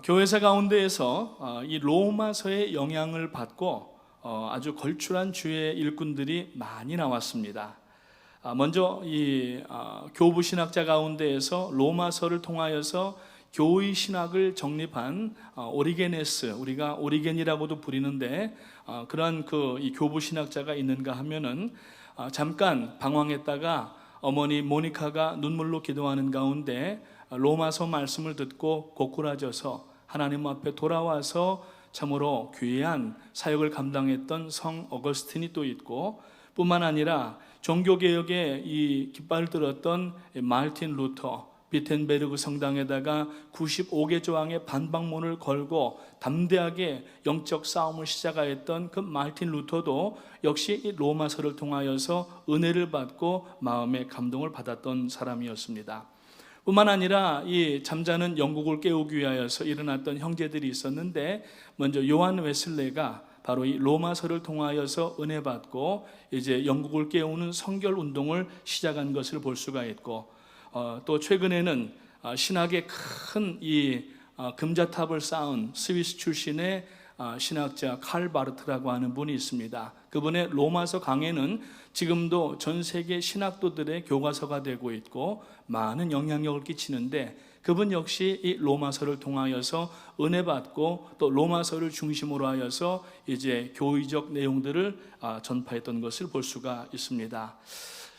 교회사 가운데에서 이 로마서의 영향을 받고 아주 걸출한 주의 일꾼들이 많이 나왔습니다. 먼저 이 교부 신학자 가운데에서 로마서를 통하여서 교의 신학을 정립한 오리게네스, 우리가 오리겐이라고도 부리는데 그러한 이 교부 신학자가 있는가 하면은 잠깐 방황했다가 어머니 모니카가 눈물로 기도하는 가운데 로마서 말씀을 듣고 고꾸라져서 하나님 앞에 돌아와서 참으로 귀한 사역을 감당했던 성 어거스틴이 또 있고, 뿐만 아니라 종교개혁의 이 깃발을 들었던 마르틴 루터, 비텐베르그 성당에다가 95개 조항의 반박문을 걸고 담대하게 영적 싸움을 시작하였던 그 마르틴 루터도 역시 이 로마서를 통하여서 은혜를 받고 마음의 감동을 받았던 사람이었습니다. 뿐만 아니라 이 잠자는 영국을 깨우기 위하여서 일어났던 형제들이 있었는데, 먼저 요한 웨슬레가 바로 이 로마서를 통하여서 은혜 받고 이제 영국을 깨우는 성결 운동을 시작한 것을 볼 수가 있고, 또 최근에는 신학의 큰 이 금자탑을 쌓은 스위스 출신의 신학자 칼 바르트라고 하는 분이 있습니다. 그분의 로마서 강해는 지금도 전 세계 신학도들의 교과서가 되고 있고 많은 영향력을 끼치는데, 그분 역시 이 로마서를 통하여서 은혜 받고 또 로마서를 중심으로 하여서 이제 교의적 내용들을 전파했던 것을 볼 수가 있습니다.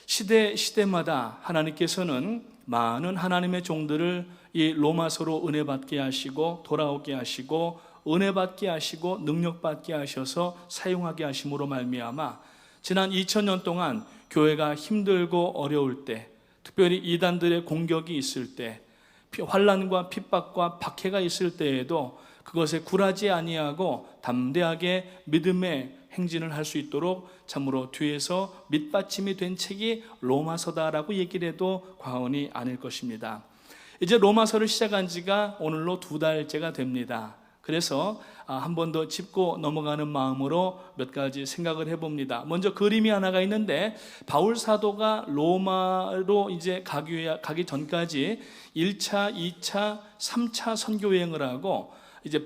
시대마다 하나님께서는 많은 하나님의 종들을 이 로마서로 은혜 받게 하시고 돌아오게 하시고 은혜 받게 하시고 능력 받게 하셔서 사용하게 하심으로 말미암아 지난 2000년 동안 교회가 힘들고 어려울 때, 특별히 이단들의 공격이 있을 때, 환난과 핍박과 박해가 있을 때에도 그것에 굴하지 아니하고 담대하게 믿음의 행진을 할 수 있도록 참으로 뒤에서 밑받침이 된 책이 로마서다라고 얘기를 해도 과언이 아닐 것입니다. 이제 로마서를 시작한 지가 오늘로 2달째가 됩니다. 그래서 한 번 더 짚고 넘어가는 마음으로 몇 가지 생각을 해봅니다. 먼저 그림이 하나가 있는데, 바울 사도가 로마로 이제 가기 전까지 1차, 2차, 3차 선교 여행을 하고 이제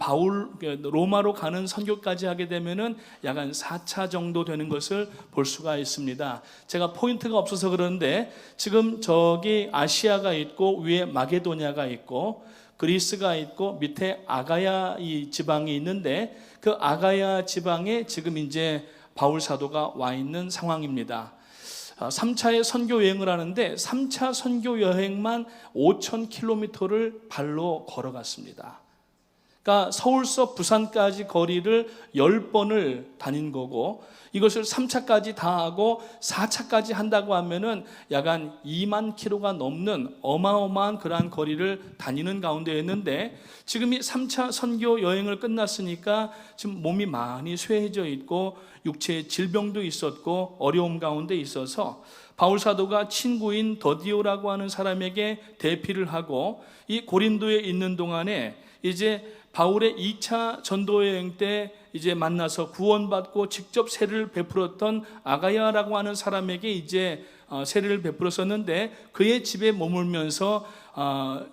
로마로 가는 선교까지 하게 되면은 약 한 4차 정도 되는 것을 볼 수가 있습니다. 제가 포인트가 없어서 그런데 지금 저기 아시아가 있고 위에 마게도냐가 있고 그리스가 있고 밑에 아가야 이 지방이 있는데, 그 아가야 지방에 지금 이제 바울 사도가 와 있는 상황입니다. 3차의 선교 여행을 하는데 3차 선교 여행만 5,000km를 발로 걸어갔습니다. 그러니까 서울서 부산까지 거리를 10번을 다닌 거고, 이것을 3차까지 다 하고 4차까지 한다고 하면은 약 한 2만 킬로가 넘는 어마어마한 그러한 거리를 다니는 가운데였는데, 지금 이 3차 선교 여행을 끝났으니까 지금 몸이 많이 쇠해져 있고 육체에 질병도 있었고 어려움 가운데 있어서 바울 사도가 친구인 더디오라고 하는 사람에게 대피를 하고, 이 고린도에 있는 동안에 이제 바울의 2차 전도 여행 때 이제 만나서 구원받고 직접 세례를 베풀었던 아가야라고 하는 사람에게 이제 세례를 베풀었었는데, 그의 집에 머물면서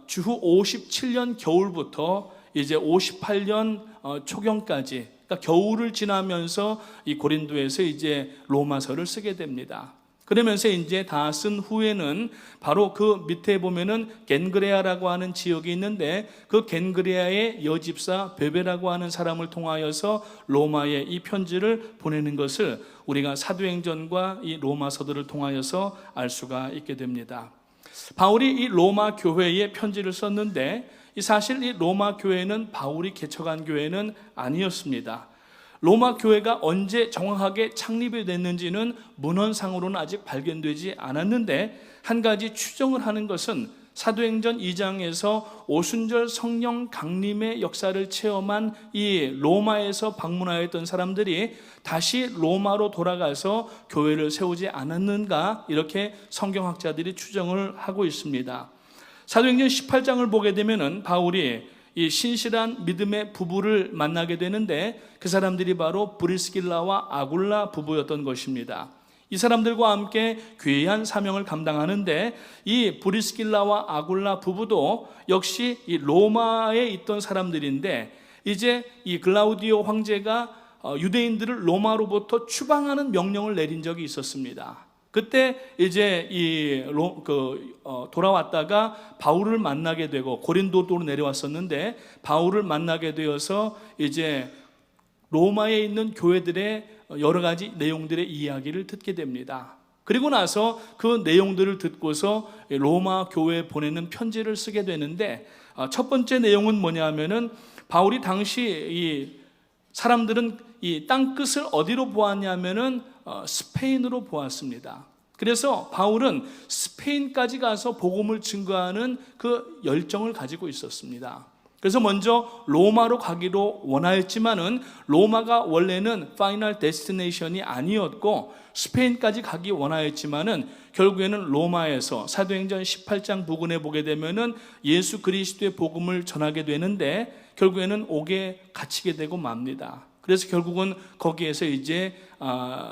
주후 57년 겨울부터 이제 58년 초경까지, 그러니까 겨울을 지나면서 이 고린도에서 이제 로마서를 쓰게 됩니다. 그러면서 이제 다 쓴 후에는 바로 그 밑에 보면은 겐그레아라고 하는 지역이 있는데, 그 겐그레아의 여집사 베베라고 하는 사람을 통하여서 로마에 이 편지를 보내는 것을 우리가 사도행전과 이 로마서들을 통하여서 알 수가 있게 됩니다. 바울이 이 로마 교회에 편지를 썼는데, 사실 이 로마 교회는 바울이 개척한 교회는 아니었습니다. 로마 교회가 언제 정확하게 창립이 됐는지는 문헌상으로는 아직 발견되지 않았는데, 한 가지 추정을 하는 것은 사도행전 2장에서 오순절 성령 강림의 역사를 체험한 이 로마에서 방문하였던 사람들이 다시 로마로 돌아가서 교회를 세우지 않았는가, 이렇게 성경학자들이 추정을 하고 있습니다. 사도행전 18장을 보게 되면은 바울이 이 신실한 믿음의 부부를 만나게 되는데, 그 사람들이 바로 브리스길라와 아굴라 부부였던 것입니다. 이 사람들과 함께 괴한 사명을 감당하는데, 이 브리스길라와 아굴라 부부도 역시 이 로마에 있던 사람들인데, 이제 이 글라우디오 황제가 유대인들을 로마로부터 추방하는 명령을 내린 적이 있었습니다. 그때 이제 돌아왔다가 바울을 만나게 되고, 고린도로 내려왔었는데 바울을 만나게 되어서 이제 로마에 있는 교회들의 여러 가지 내용들의 이야기를 듣게 됩니다. 그리고 나서 그 내용들을 듣고서 로마 교회에 보내는 편지를 쓰게 되는데, 첫 번째 내용은 뭐냐면은 바울이 당시 이 사람들은 이 땅끝을 어디로 보았냐면은 스페인으로 보았습니다. 그래서 바울은 스페인까지 가서 복음을 증거하는 그 열정을 가지고 있었습니다. 그래서 먼저 로마로 가기로 원하였지만은 로마가 원래는 파이널 데스티네이션이 아니었고 스페인까지 가기 원하였지만은 결국에는 로마에서 사도행전 18장 부근에 보게 되면은 예수 그리스도의 복음을 전하게 되는데, 결국에는 옥에 갇히게 되고 맙니다. 그래서 결국은 거기에서 이제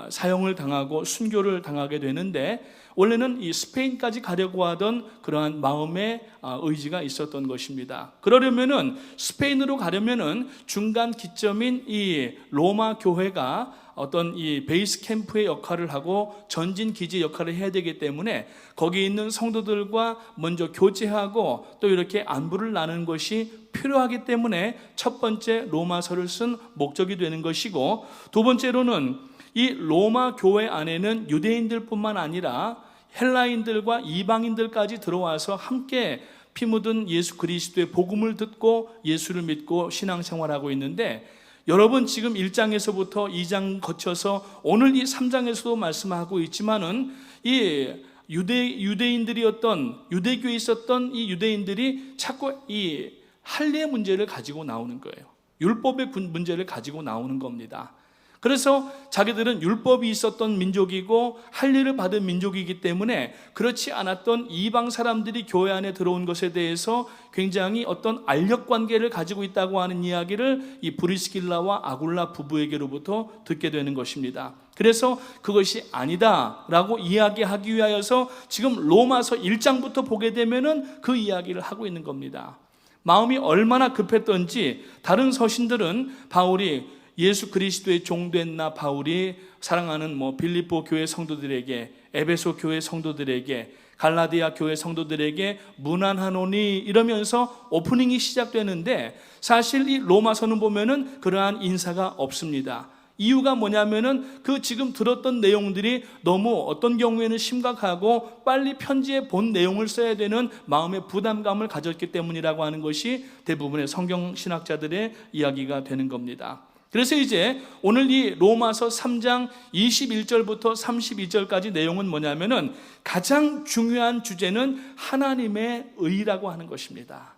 사형을 당하고 순교를 당하게 되는데, 원래는 이 스페인까지 가려고 하던 그러한 마음의 의지가 있었던 것입니다. 그러려면은 스페인으로 가려면은 중간 기점인 이 로마 교회가 어떤 이 베이스 캠프의 역할을 하고 전진 기지 역할을 해야 되기 때문에 거기 있는 성도들과 먼저 교제하고 또 이렇게 안부를 나누는 것이 필요하기 때문에 첫 번째 로마서를 쓴 목적이 되는 것이고, 두 번째로는 이 로마 교회 안에는 유대인들뿐만 아니라 헬라인들과 이방인들까지 들어와서 함께 피 묻은 예수 그리스도의 복음을 듣고 예수를 믿고 신앙생활하고 있는데, 여러분 지금 1장에서부터 2장 거쳐서 오늘 이 3장에서도 말씀하고 있지만은 이 유대인들이었던, 유대교에 있었던 이 유대인들이 자꾸 이 할례 문제를 가지고 나오는 거예요. 율법의 문제를 가지고 나오는 겁니다. 그래서 자기들은 율법이 있었던 민족이고 할례를 받은 민족이기 때문에 그렇지 않았던 이방 사람들이 교회 안에 들어온 것에 대해서 굉장히 어떤 알력 관계를 가지고 있다고 하는 이야기를 이 브리스길라와 아굴라 부부에게로부터 듣게 되는 것입니다. 그래서 그것이 아니다라고 이야기하기 위하여서 지금 로마서 1장부터 보게 되면은 그 이야기를 하고 있는 겁니다. 마음이 얼마나 급했던지 다른 서신들은 바울이 예수 그리스도의 종된 나 바울이 사랑하는 빌립보 교회 성도들에게, 에베소 교회 성도들에게, 갈라디아 교회 성도들에게 문안하노니 이러면서 오프닝이 시작되는데, 사실 이 로마서는 보면은 그러한 인사가 없습니다. 이유가 뭐냐면은 그 지금 들었던 내용들이 너무 어떤 경우에는 심각하고 빨리 편지에 본 내용을 써야 되는 마음의 부담감을 가졌기 때문이라고 하는 것이 대부분의 성경 신학자들의 이야기가 되는 겁니다. 그래서 이제 오늘 이 로마서 3장 21절부터 32절까지 내용은 뭐냐면은 가장 중요한 주제는 하나님의 의라고 하는 것입니다.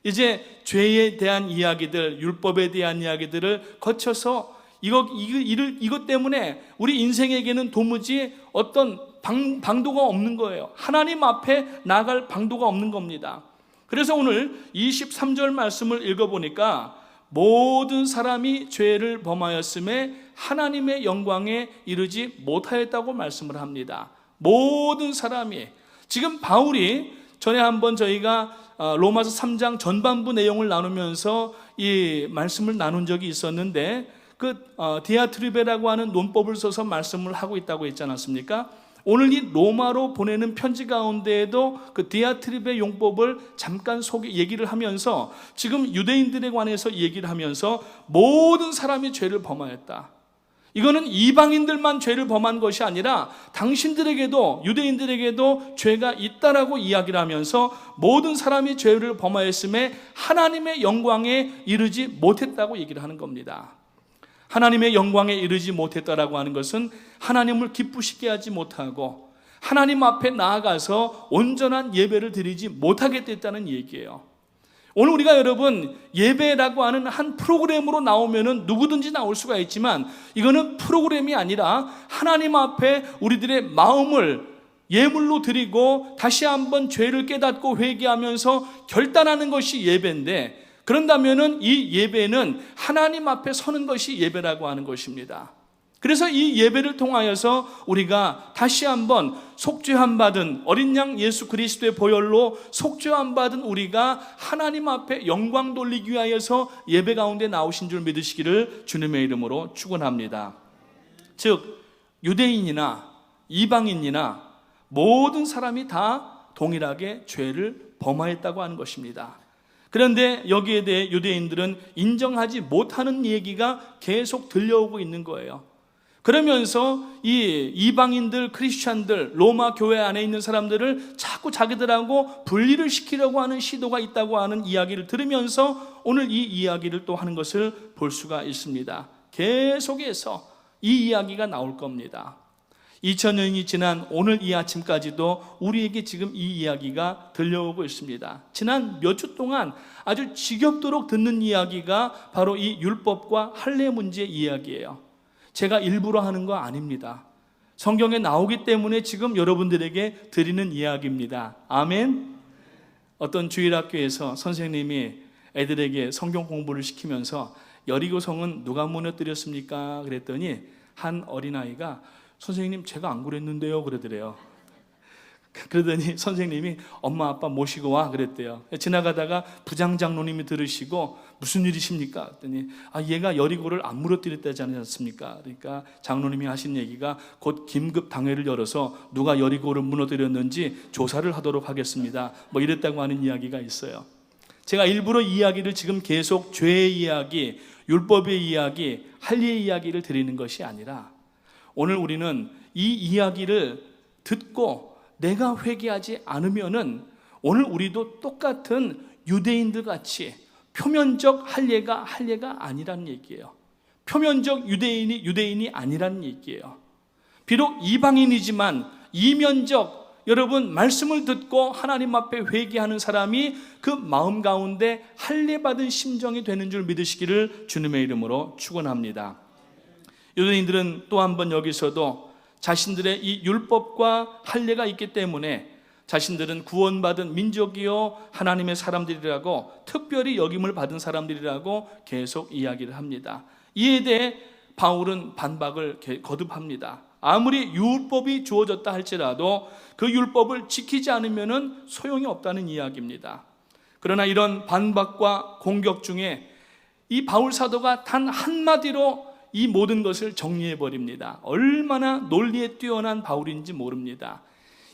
이제 죄에 대한 이야기들, 율법에 대한 이야기들을 거쳐서 이것 때문에 우리 인생에게는 도무지 어떤 방도가 없는 거예요. 하나님 앞에 나아갈 방도가 없는 겁니다. 그래서 오늘 23절 말씀을 읽어보니까 모든 사람이 죄를 범하였음에 하나님의 영광에 이르지 못하였다고 말씀을 합니다. 모든 사람이. 지금 바울이 전에 한번 저희가 로마서 3장 전반부 내용을 나누면서 이 말씀을 나눈 적이 있었는데, 디아트리베라고 하는 논법을 써서 말씀을 하고 있다고 했지 않았습니까? 오늘 이 로마로 보내는 편지 가운데에도 그 디아트리베 용법을 잠깐 얘기를 하면서 지금 유대인들에 관해서 얘기를 하면서 모든 사람이 죄를 범하였다. 이거는 이방인들만 죄를 범한 것이 아니라 당신들에게도, 유대인들에게도 죄가 있다라고 이야기를 하면서 모든 사람이 죄를 범하였음에 하나님의 영광에 이르지 못했다고 얘기를 하는 겁니다. 하나님의 영광에 이르지 못했다라고 하는 것은 하나님을 기쁘시게 하지 못하고 하나님 앞에 나아가서 온전한 예배를 드리지 못하게 됐다는 얘기예요. 오늘 우리가 여러분 예배라고 하는 한 프로그램으로 나오면은 누구든지 나올 수가 있지만, 이거는 프로그램이 아니라 하나님 앞에 우리들의 마음을 예물로 드리고 다시 한번 죄를 깨닫고 회개하면서 결단하는 것이 예배인데, 그런다면은 이 예배는 하나님 앞에 서는 것이 예배라고 하는 것입니다. 그래서 이 예배를 통하여서 우리가 다시 한번 속죄함 받은 어린 양 예수 그리스도의 보혈로 속죄함 받은 우리가 하나님 앞에 영광 돌리기 위하여서 예배 가운데 나오신 줄 믿으시기를 주님의 이름으로 축원합니다. 즉 유대인이나 이방인이나 모든 사람이 다 동일하게 죄를 범하였다고 하는 것입니다. 그런데 여기에 대해 유대인들은 인정하지 못하는 얘기가 계속 들려오고 있는 거예요. 그러면서 이 이방인들, 크리스찬들, 로마 교회 안에 있는 사람들을 자꾸 자기들하고 분리를 시키려고 하는 시도가 있다고 하는 이야기를 들으면서 오늘 이 이야기를 또 하는 것을 볼 수가 있습니다. 계속해서 이 이야기가 나올 겁니다. 2000년이 지난 오늘 이 아침까지도 우리에게 지금 이 이야기가 들려오고 있습니다. 지난 몇 주 동안 아주 지겹도록 듣는 이야기가 바로 이 율법과 할례 문제 이야기예요. 제가 일부러 하는 거 아닙니다. 성경에 나오기 때문에 지금 여러분들에게 드리는 이야기입니다. 아멘. 어떤 주일학교에서 선생님이 애들에게 성경 공부를 시키면서 여리고성은 누가 무너뜨렸습니까? 그랬더니 한 어린아이가 선생님 제가 안 그랬는데요 그러더래요. 그러더니 선생님이 엄마 아빠 모시고 와 그랬대요. 지나가다가 부장 장로님이 들으시고 무슨 일이십니까? 그랬더니 얘가 여리고를 안 무너뜨렸다지 않습니까? 그러니까 장로님이 하신 얘기가 곧 긴급 당회를 열어서 누가 여리고를 무너뜨렸는지 조사를 하도록 하겠습니다. 뭐 이랬다고 하는 이야기가 있어요. 제가 일부러 이야기를 지금 계속 죄의 이야기, 율법의 이야기, 할례의 이야기를 드리는 것이 아니라 오늘 우리는 이 이야기를 듣고 내가 회개하지 않으면은 오늘 우리도 똑같은 유대인들 같이 표면적 할례가 아니란 얘기예요. 표면적 유대인이 아니란 얘기예요. 비록 이방인이지만 이면적 여러분 말씀을 듣고 하나님 앞에 회개하는 사람이 그 마음 가운데 할례 받은 심정이 되는 줄 믿으시기를 주님의 이름으로 축원합니다. 유대인들은 또 한 번 여기서도 자신들의 이 율법과 할례가 있기 때문에 자신들은 구원받은 민족이요 하나님의 사람들이라고 특별히 여김을 받은 사람들이라고 계속 이야기를 합니다. 이에 대해 바울은 반박을 거듭합니다. 아무리 율법이 주어졌다 할지라도 그 율법을 지키지 않으면 소용이 없다는 이야기입니다. 그러나 이런 반박과 공격 중에 이 바울 사도가 단 한마디로 이 모든 것을 정리해버립니다. 얼마나 논리에 뛰어난 바울인지 모릅니다.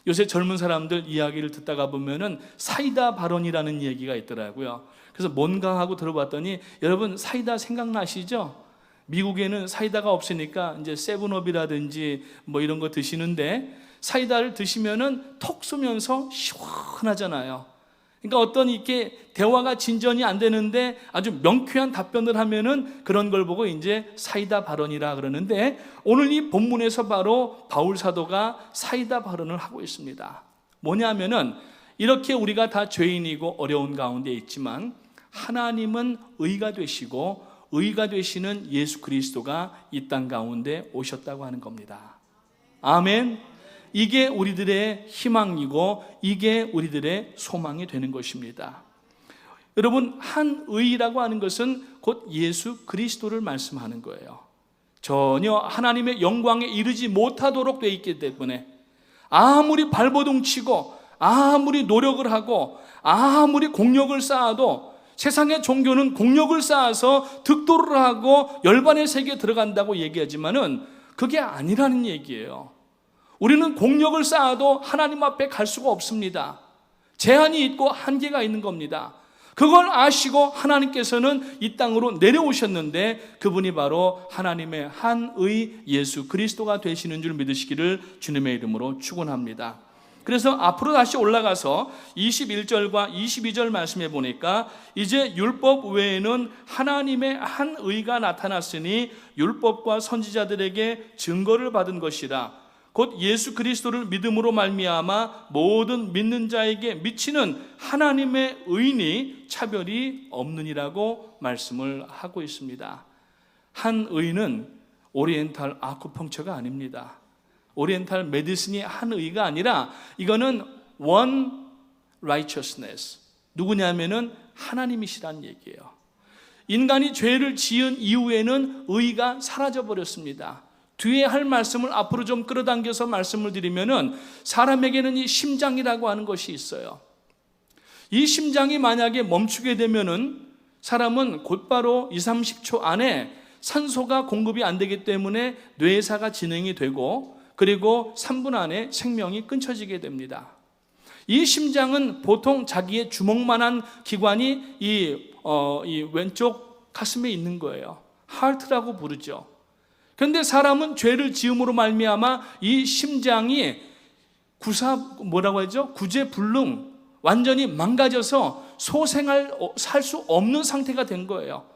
요새 젊은 사람들 이야기를 듣다가 보면은 사이다 발언이라는 얘기가 있더라고요. 그래서 뭔가 하고 들어봤더니 여러분 사이다 생각나시죠? 미국에는 사이다가 없으니까 이제 세븐업이라든지 뭐 이런 거 드시는데 사이다를 드시면은 톡 쏘면서 시원하잖아요. 그러니까 어떤 이렇게 대화가 진전이 안 되는데 아주 명쾌한 답변을 하면은 그런 걸 보고 이제 사이다 발언이라 그러는데 오늘 이 본문에서 바로 바울 사도가 사이다 발언을 하고 있습니다. 뭐냐면은 이렇게 우리가 다 죄인이고 어려운 가운데 있지만 하나님은 의가 되시고 의가 되시는 예수 그리스도가 이 땅 가운데 오셨다고 하는 겁니다. 아멘. 이게 우리들의 희망이고 이게 우리들의 소망이 되는 것입니다. 여러분, 한 의라고 하는 것은 곧 예수 그리스도를 말씀하는 거예요. 전혀 하나님의 영광에 이르지 못하도록 되어 있기 때문에 아무리 발버둥 치고 아무리 노력을 하고 아무리 공력을 쌓아도 세상의 종교는 공력을 쌓아서 득도를 하고 열반의 세계에 들어간다고 얘기하지만은 그게 아니라는 얘기예요. 우리는 공력을 쌓아도 하나님 앞에 갈 수가 없습니다. 제한이 있고 한계가 있는 겁니다. 그걸 아시고 하나님께서는 이 땅으로 내려오셨는데 그분이 바로 하나님의 한의 예수 그리스도가 되시는 줄 믿으시기를 주님의 이름으로 축원합니다. 그래서 앞으로 다시 올라가서 21절과 22절 말씀해 보니까 이제 율법 외에는 하나님의 한 의가 나타났으니 율법과 선지자들에게 증거를 받은 것이라 곧 예수 그리스도를 믿음으로 말미암아 모든 믿는 자에게 미치는 하나님의 의니 차별이 없느니라고 말씀을 하고 있습니다. 한 의는 오리엔탈 아쿠펑처가 아닙니다. 오리엔탈 메디슨이 한 의가 아니라 이거는 one righteousness. 누구냐면은 하나님이시란 얘기예요. 인간이 죄를 지은 이후에는 의가 사라져 버렸습니다. 뒤에 할 말씀을 앞으로 좀 끌어당겨서 말씀을 드리면은 사람에게는 이 심장이라고 하는 것이 있어요. 이 심장이 만약에 멈추게 되면은 사람은 곧바로 2, 30초 안에 산소가 공급이 안 되기 때문에 뇌사가 진행이 되고 그리고 3분 안에 생명이 끊어지게 됩니다. 이 심장은 보통 자기의 주먹만한 기관이 이 왼쪽 가슴에 있는 거예요. 하트라고 부르죠. 그런데 사람은 죄를 지음으로 말미암아 이 심장이 구제불능, 완전히 망가져서 소생을 살 수 없는 상태가 된 거예요.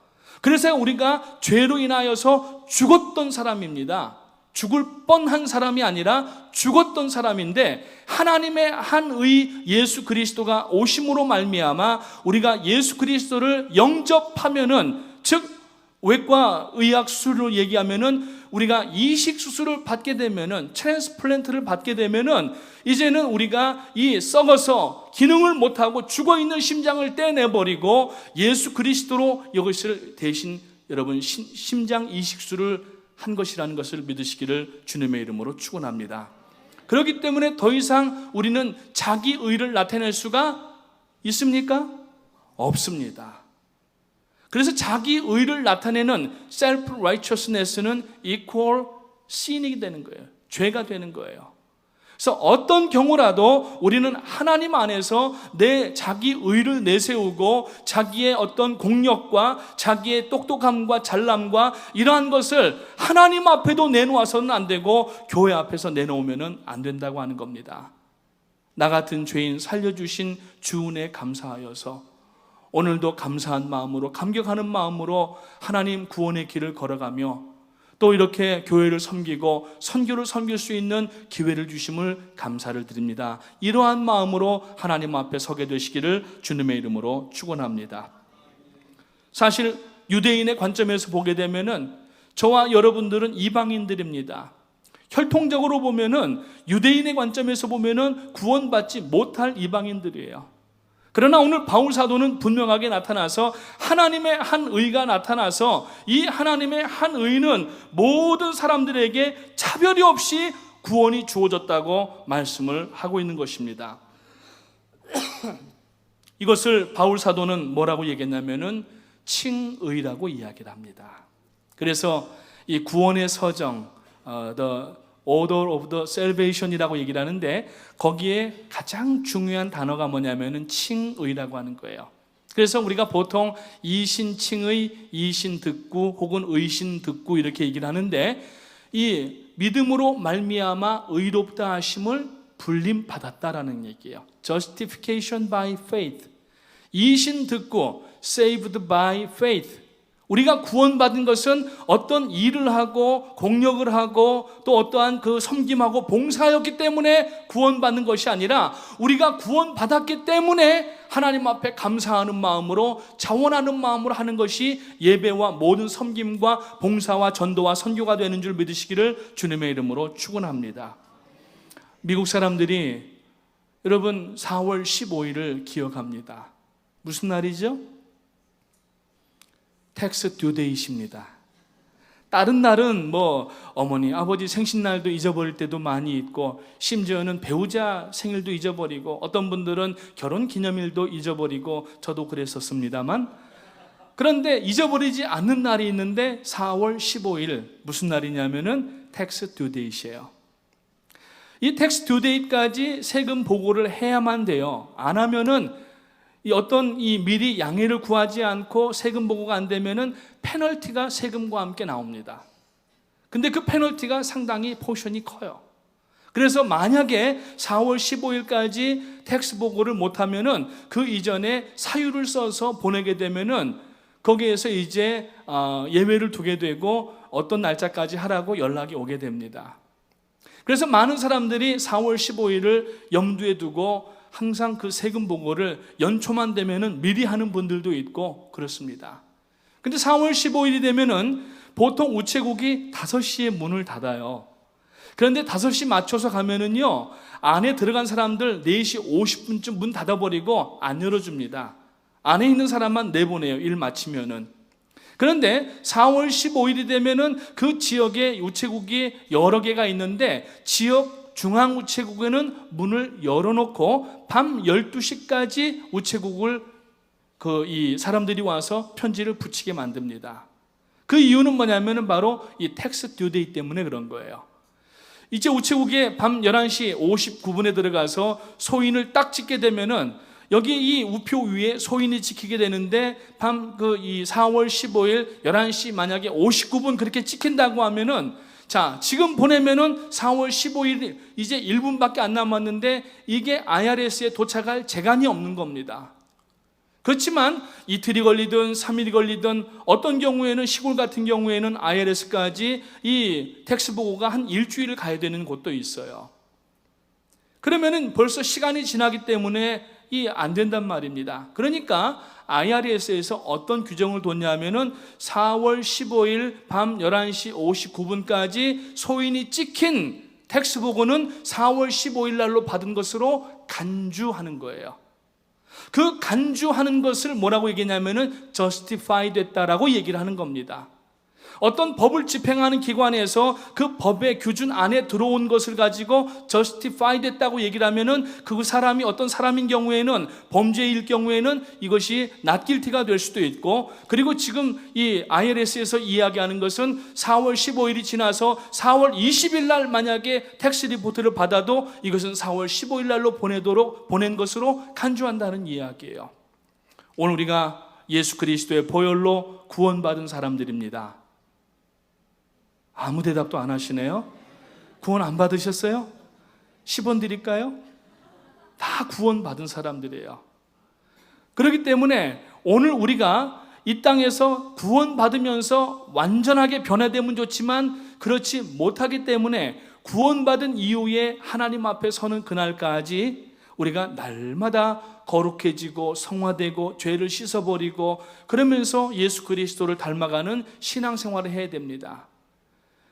그래서 우리가 죄로 인하여서 죽었던 사람입니다. 죽을 뻔한 사람이 아니라 죽었던 사람인데 하나님의 한 의 예수 그리스도가 오심으로 말미암아 우리가 예수 그리스도를 영접하면은, 즉 외과 의학 수술로 얘기하면은 우리가 이식 수술을 받게 되면은, 트랜스플란트를 받게 되면은 이제는 우리가 이 썩어서 기능을 못하고 죽어있는 심장을 떼내버리고 예수 그리스도로 이것을 대신 여러분 심장 이식 수술을 한 것이라는 것을 믿으시기를 주님의 이름으로 축원합니다. 그렇기 때문에 더 이상 우리는 자기 의를 나타낼 수가 있습니까? 없습니다. 그래서 자기 의를 나타내는 self-righteousness는 equal sin이 되는 거예요. 죄가 되는 거예요. 그래서 어떤 경우라도 우리는 하나님 안에서 내 자기 의를 내세우고 자기의 어떤 공력과 자기의 똑똑함과 잘남과 이러한 것을 하나님 앞에도 내놓아서는 안 되고 교회 앞에서 내놓으면 안 된다고 하는 겁니다. 나 같은 죄인 살려주신 주 은혜에 감사하여서 오늘도 감사한 마음으로, 감격하는 마음으로 하나님 구원의 길을 걸어가며 또 이렇게 교회를 섬기고 선교를 섬길 수 있는 기회를 주심을 감사를 드립니다. 이러한 마음으로 하나님 앞에 서게 되시기를 주님의 이름으로 축원합니다. 사실 유대인의 관점에서 보게 되면은 저와 여러분들은 이방인들입니다. 혈통적으로 보면은 유대인의 관점에서 보면은 구원받지 못할 이방인들이에요. 그러나 오늘 바울 사도는 분명하게 나타나서 하나님의 한 의가 나타나서 이 하나님의 한 의는 모든 사람들에게 차별이 없이 구원이 주어졌다고 말씀을 하고 있는 것입니다. 이것을 바울 사도는 뭐라고 얘기했냐면은 칭의라고 이야기를 합니다. 그래서 이 구원의 서정, the Order of the Salvation이라고 얘기를 하는데 거기에 가장 중요한 단어가 뭐냐면은 칭의라고 하는 거예요. 그래서 우리가 보통 이신칭의, 이신득구 혹은 의신득구 이렇게 얘기를 하는데 이 믿음으로 말미암아 의롭다 하심을 불림 받았다라는 얘기예요. Justification by faith. 이신득구, saved by faith. 우리가 구원받은 것은 어떤 일을 하고 공력을 하고 또 어떠한 그 섬김하고 봉사였기 때문에 구원받는 것이 아니라 우리가 구원받았기 때문에 하나님 앞에 감사하는 마음으로 자원하는 마음으로 하는 것이 예배와 모든 섬김과 봉사와 전도와 선교가 되는 줄 믿으시기를 주님의 이름으로 축원합니다. 미국 사람들이 여러분 4월 15일을 기억합니다. 무슨 날이죠? 텍스 듀데이십니다. 다른 날은 뭐 어머니, 아버지 생신날도 잊어버릴 때도 많이 있고 심지어는 배우자 생일도 잊어버리고 어떤 분들은 결혼 기념일도 잊어버리고 저도 그랬었습니다만 그런데 잊어버리지 않는 날이 있는데 4월 15일 무슨 날이냐면은 텍스 듀데이시예요. 이 텍스 듀데이까지 세금 보고를 해야만 돼요. 안 하면은 이 미리 양해를 구하지 않고 세금 보고가 안 되면은 페널티가 세금과 함께 나옵니다. 근데 그 페널티가 상당히 포션이 커요. 그래서 만약에 4월 15일까지 텍스 보고를 못하면은 그 이전에 사유를 써서 보내게 되면은 거기에서 이제 예외를 두게 되고 어떤 날짜까지 하라고 연락이 오게 됩니다. 그래서 많은 사람들이 4월 15일을 염두에 두고 항상 그 세금 보고를 연초만 되면은 미리 하는 분들도 있고 그렇습니다. 근데 4월 15일이 되면은 보통 우체국이 5시에 문을 닫아요. 그런데 5시 맞춰서 가면은요, 안에 들어간 사람들 4시 50분쯤 문 닫아버리고 안 열어줍니다. 안에 있는 사람만 내보내요, 일 마치면은. 그런데 4월 15일이 되면은 그 지역에 우체국이 여러 개가 있는데 지역 중앙 우체국에는 문을 열어놓고 밤 12시까지 우체국을 이 사람들이 와서 편지를 붙이게 만듭니다. 그 이유는 뭐냐면은 바로 이 텍스 듀데이 때문에 그런 거예요. 이제 우체국에 밤 11시 59분에 들어가서 소인을 딱 찍게 되면은 여기 이 우표 위에 소인이 찍히게 되는데 밤 이 4월 15일 11시 만약에 59분 그렇게 찍힌다고 하면은 자, 지금 보내면은 4월 15일 이제 1분밖에 안 남았는데 이게 IRS에 도착할 재간이 없는 겁니다. 그렇지만 이틀이 걸리든 3일이 걸리든 어떤 경우에는 시골 같은 경우에는 IRS까지 이 텍스 보고가 한 일주일을 가야 되는 곳도 있어요. 그러면은 벌써 시간이 지나기 때문에 안 된단 말입니다. 그러니까 IRS에서 어떤 규정을 뒀냐면은 4월 15일 밤 11시 59분까지 소인이 찍힌 텍스 보고는 4월 15일 날로 받은 것으로 간주하는 거예요. 그 간주하는 것을 뭐라고 얘기하냐면은 justify 됐다라고 얘기를 하는 겁니다. 어떤 법을 집행하는 기관에서 그 법의 규준 안에 들어온 것을 가지고 justify 됐다고 얘기를 하면은 그 사람이 어떤 사람인 경우에는 범죄일 경우에는 이것이 not guilty가 될 수도 있고, 그리고 지금 이 IRS에서 이야기하는 것은 4월 15일이 지나서 4월 20일 날 만약에 텍스 리포트를 받아도 이것은 4월 15일 날로 보낸 것으로 간주한다는 이야기예요. 오늘 우리가 예수 그리스도의 보혈로 구원받은 사람들입니다. 아무 대답도 안 하시네요. 구원 안 받으셨어요? 10원 드릴까요? 다 구원받은 사람들이에요. 그렇기 때문에 오늘 우리가 이 땅에서 구원받으면서 완전하게 변화되면 좋지만 그렇지 못하기 때문에 구원받은 이후에 하나님 앞에 서는 그날까지 우리가 날마다 거룩해지고 성화되고 죄를 씻어버리고 그러면서 예수 그리스도를 닮아가는 신앙생활을 해야 됩니다.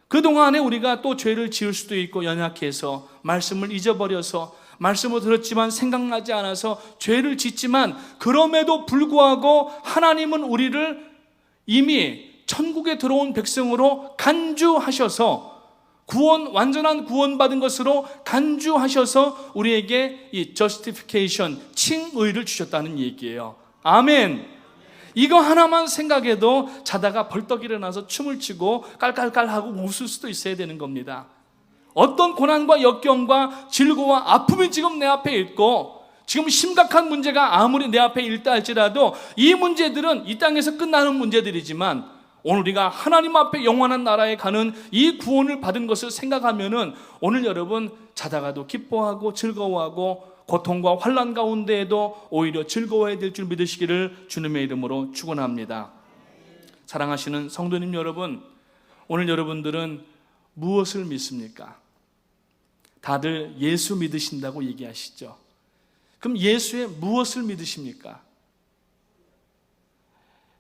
그동안에 우리가 또 죄를 지을 수도 있고 연약해서 말씀을 잊어버려서 말씀을 들었지만 생각나지 않아서 죄를 짓지만 그럼에도 불구하고 하나님은 우리를 이미 천국에 들어온 백성으로 간주하셔서 완전한 구원받은 것으로 간주하셔서 우리에게 이 justification, 칭의를 주셨다는 얘기예요. 아멘. 이거 하나만 생각해도 자다가 벌떡 일어나서 춤을 추고 깔깔깔하고 웃을 수도 있어야 되는 겁니다. 어떤 고난과 역경과 질고와 아픔이 지금 내 앞에 있고 지금 심각한 문제가 아무리 내 앞에 있다 할지라도 이 문제들은 이 땅에서 끝나는 문제들이지만 오늘 우리가 하나님 앞에 영원한 나라에 가는 이 구원을 받은 것을 생각하면은 오늘 여러분 자다가도 기뻐하고 즐거워하고 고통과 환난 가운데에도 오히려 즐거워야 될 줄 믿으시기를 주님의 이름으로 축원합니다. 사랑하시는 성도님 여러분, 오늘 여러분들은 무엇을 믿습니까? 다들 예수 믿으신다고 얘기하시죠. 그럼 예수의 무엇을 믿으십니까?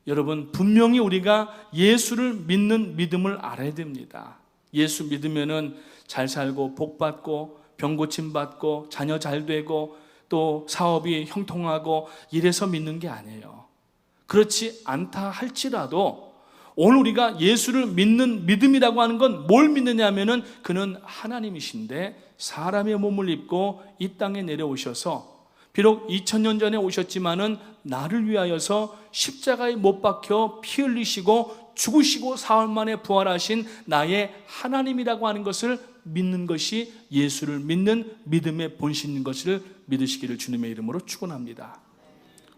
여러분, 분명히 우리가 예수를 믿는 믿음을 알아야 됩니다. 예수 믿으면은 잘 살고 복 받고 병 고침 받고 자녀 잘 되고 또 사업이 형통하고 이래서 믿는 게 아니에요. 그렇지 않다 할지라도 오늘 우리가 예수를 믿는 믿음이라고 하는 건 뭘 믿느냐 하면은 그는 하나님이신데 사람의 몸을 입고 이 땅에 내려오셔서 비록 2000년 전에 오셨지만은 나를 위하여서 십자가에 못 박혀 피 흘리시고 죽으시고 사흘 만에 부활하신 나의 하나님이라고 하는 것을 믿는 것이 예수를 믿는 믿음의 본신인 것을 믿으시기를 주님의 이름으로 축원합니다.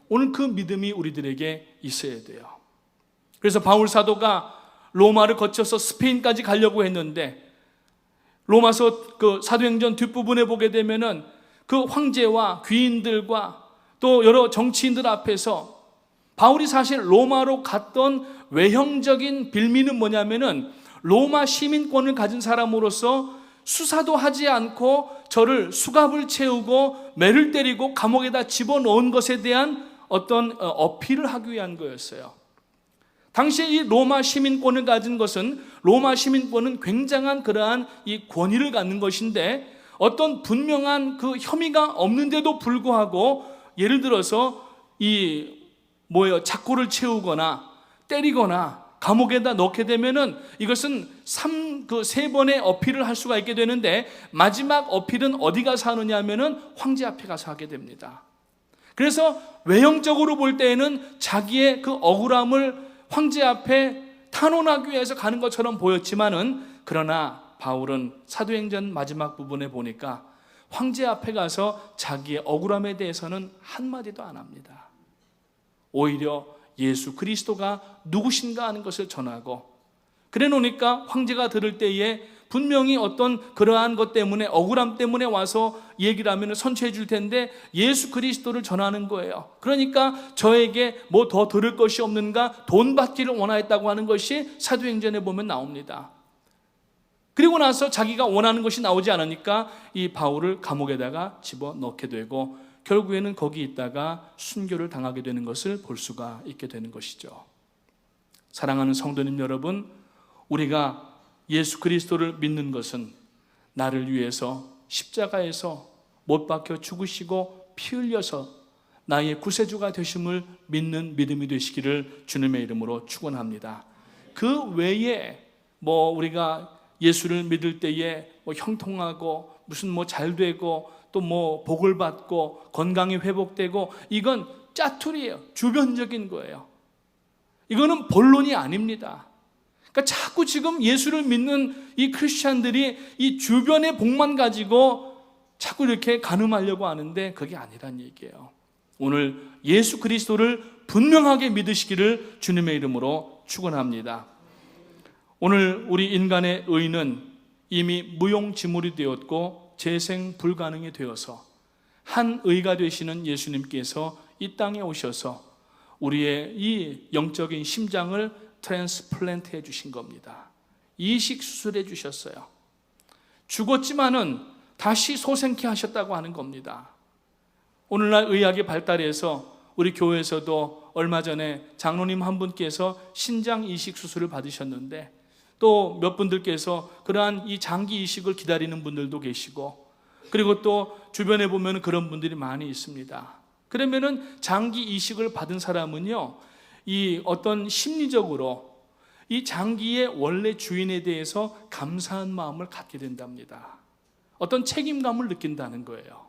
오늘 그 믿음이 우리들에게 있어야 돼요. 그래서 바울 사도가 로마를 거쳐서 스페인까지 가려고 했는데 로마서 그 사도행전 뒷부분에 보게 되면은 그 황제와 귀인들과 또 여러 정치인들 앞에서 바울이 사실 로마로 갔던 외형적인 빌미는 뭐냐면은 로마 시민권을 가진 사람으로서 수사도 하지 않고 저를 수갑을 채우고 매를 때리고 감옥에다 집어넣은 것에 대한 어떤 어필을 하기 위한 거였어요. 당시에 이 로마 시민권을 가진 것은 로마 시민권은 굉장한 그러한 이 권위를 갖는 것인데 어떤 분명한 그 혐의가 없는데도 불구하고 예를 들어서 작고를 채우거나 때리거나 감옥에다 넣게 되면은 이것은 세 번의 어필을 할 수가 있게 되는데, 마지막 어필은 어디 가서 하느냐 하면은 황제 앞에 가서 하게 됩니다. 그래서 외형적으로 볼 때에는 자기의 그 억울함을 황제 앞에 탄원하기 위해서 가는 것처럼 보였지만은, 그러나 바울은 사도행전 마지막 부분에 보니까 황제 앞에 가서 자기의 억울함에 대해서는 한마디도 안 합니다. 오히려 예수 그리스도가 누구신가 하는 것을 전하고, 그래 놓으니까 황제가 들을 때에 분명히 어떤 그러한 것 때문에, 억울함 때문에 와서 얘기를 하면 선처해 줄 텐데 예수 그리스도를 전하는 거예요. 그러니까 저에게 뭐 더 들을 것이 없는가, 돈 받기를 원하였다고 하는 것이 사도행전에 보면 나옵니다. 그리고 나서 자기가 원하는 것이 나오지 않으니까 이 바울을 감옥에다가 집어넣게 되고, 결국에는 거기 있다가 순교를 당하게 되는 것을 볼 수가 있게 되는 것이죠. 사랑하는 성도님 여러분, 우리가 예수 그리스도를 믿는 것은 나를 위해서 십자가에서 못 박혀 죽으시고 피 흘려서 나의 구세주가 되심을 믿는 믿음이 되시기를 주님의 이름으로 축원합니다. 그 외에 뭐 우리가 예수를 믿을 때에 뭐 형통하고 무슨 뭐 잘 되고 또 뭐 복을 받고 건강이 회복되고, 이건 짜투리예요. 주변적인 거예요. 이거는 본론이 아닙니다. 그러니까 자꾸 지금 예수를 믿는 이 크리스찬들이 이 주변의 복만 가지고 자꾸 이렇게 가늠하려고 하는데 그게 아니란 얘기예요. 오늘 예수 그리스도를 분명하게 믿으시기를 주님의 이름으로 축원합니다. 오늘 우리 인간의 의는 이미 무용지물이 되었고 재생 불가능이 되어서 한 의가 되시는 예수님께서 이 땅에 오셔서 우리의 이 영적인 심장을 트랜스플랜트 해 주신 겁니다. 이식 수술해 주셨어요. 죽었지만은 다시 소생케 하셨다고 하는 겁니다. 오늘날 의학이 발달해서 우리 교회에서도 얼마 전에 장로님 한 분께서 신장 이식 수술을 받으셨는데, 또 몇 분들께서 그러한 이 장기 이식을 기다리는 분들도 계시고, 그리고 또 주변에 보면 그런 분들이 많이 있습니다. 그러면은 장기 이식을 받은 사람은요, 이 어떤 심리적으로 이 장기의 원래 주인에 대해서 감사한 마음을 갖게 된답니다. 어떤 책임감을 느낀다는 거예요.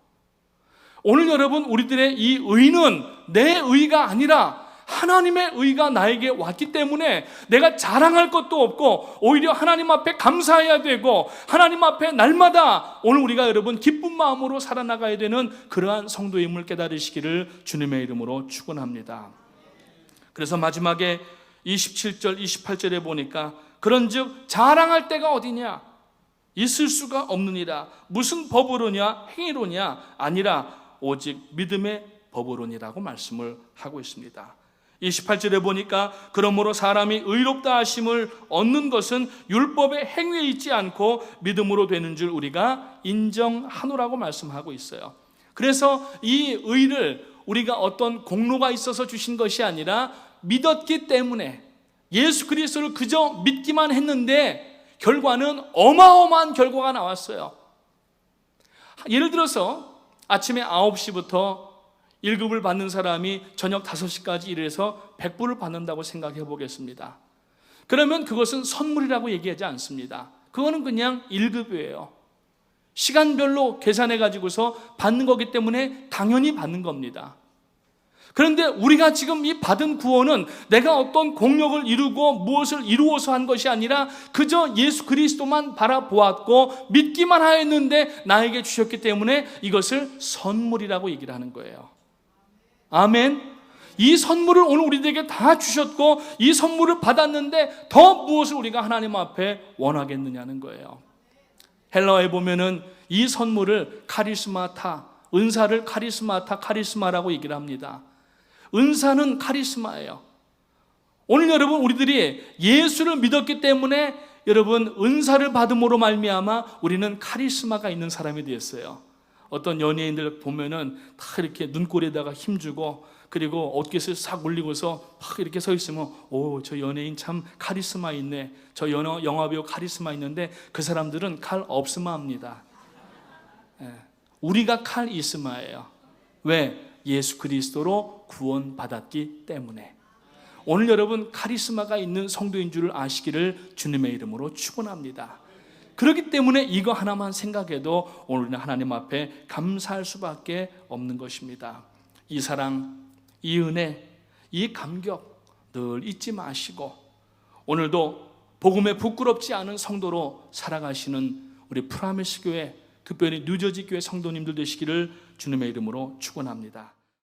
오늘 여러분, 우리들의 이 의는 내 의가 아니라 하나님의 의가 나에게 왔기 때문에 내가 자랑할 것도 없고 오히려 하나님 앞에 감사해야 되고, 하나님 앞에 날마다 오늘 우리가 여러분 기쁜 마음으로 살아나가야 되는 그러한 성도임을 깨달으시기를 주님의 이름으로 축원합니다. 그래서 마지막에 27절 28절에 보니까 그런즉 자랑할 데가 어디냐, 있을 수가 없느니라. 무슨 법으로냐, 행위로냐, 아니라 오직 믿음의 법으로니라고 말씀을 하고 있습니다. 28절에 보니까 그러므로 사람이 의롭다 하심을 얻는 것은 율법의 행위에 있지 않고 믿음으로 되는 줄 우리가 인정하노라고 말씀하고 있어요. 그래서 이 의를 우리가 어떤 공로가 있어서 주신 것이 아니라 믿었기 때문에, 예수 그리스도를 그저 믿기만 했는데 결과는 어마어마한 결과가 나왔어요. 예를 들어서 아침에 9시부터 1급을 받는 사람이 저녁 5시까지 일해서 100불을 받는다고 생각해 보겠습니다. 그러면 그것은 선물이라고 얘기하지 않습니다. 그거는 그냥 1급이에요. 시간별로 계산해 가지고서 받는 거기 때문에 당연히 받는 겁니다. 그런데 우리가 지금 이 받은 구원은 내가 어떤 공력을 이루고 무엇을 이루어서 한 것이 아니라 그저 예수 그리스도만 바라보았고 믿기만 하였는데 나에게 주셨기 때문에 이것을 선물이라고 얘기를 하는 거예요. 아멘. 이 선물을 오늘 우리들에게 다 주셨고 이 선물을 받았는데 더 무엇을 우리가 하나님 앞에 원하겠느냐는 거예요. 헬라어에 보면은 이 선물을 카리스마타, 은사를 카리스마라고 얘기를 합니다. 은사는 카리스마예요. 오늘 여러분, 우리들이 예수를 믿었기 때문에 여러분 은사를 받음으로 말미암아 우리는 카리스마가 있는 사람이 되었어요. 어떤 연예인들 보면은 다 이렇게 눈꼬리에다가 힘주고, 그리고 어깨를 싹 올리고서 막 이렇게 서 있으면, 오, 저 연예인 참 카리스마 있네, 저 영화배우 카리스마 있는데 그 사람들은 칼 없으마 합니다. 우리가 칼 있으마예요. 왜? 예수 그리스도로 구원받았기 때문에. 오늘 여러분 카리스마가 있는 성도인 줄 아시기를 주님의 이름으로 축원합니다. 그렇기 때문에 이거 하나만 생각해도 오늘은 하나님 앞에 감사할 수밖에 없는 것입니다. 이 사랑, 이 은혜, 이 감격 늘 잊지 마시고 오늘도 복음에 부끄럽지 않은 성도로 살아가시는 우리 프라미스 교회, 특별히 뉴저지 교회 성도님들 되시기를 주님의 이름으로 축원합니다.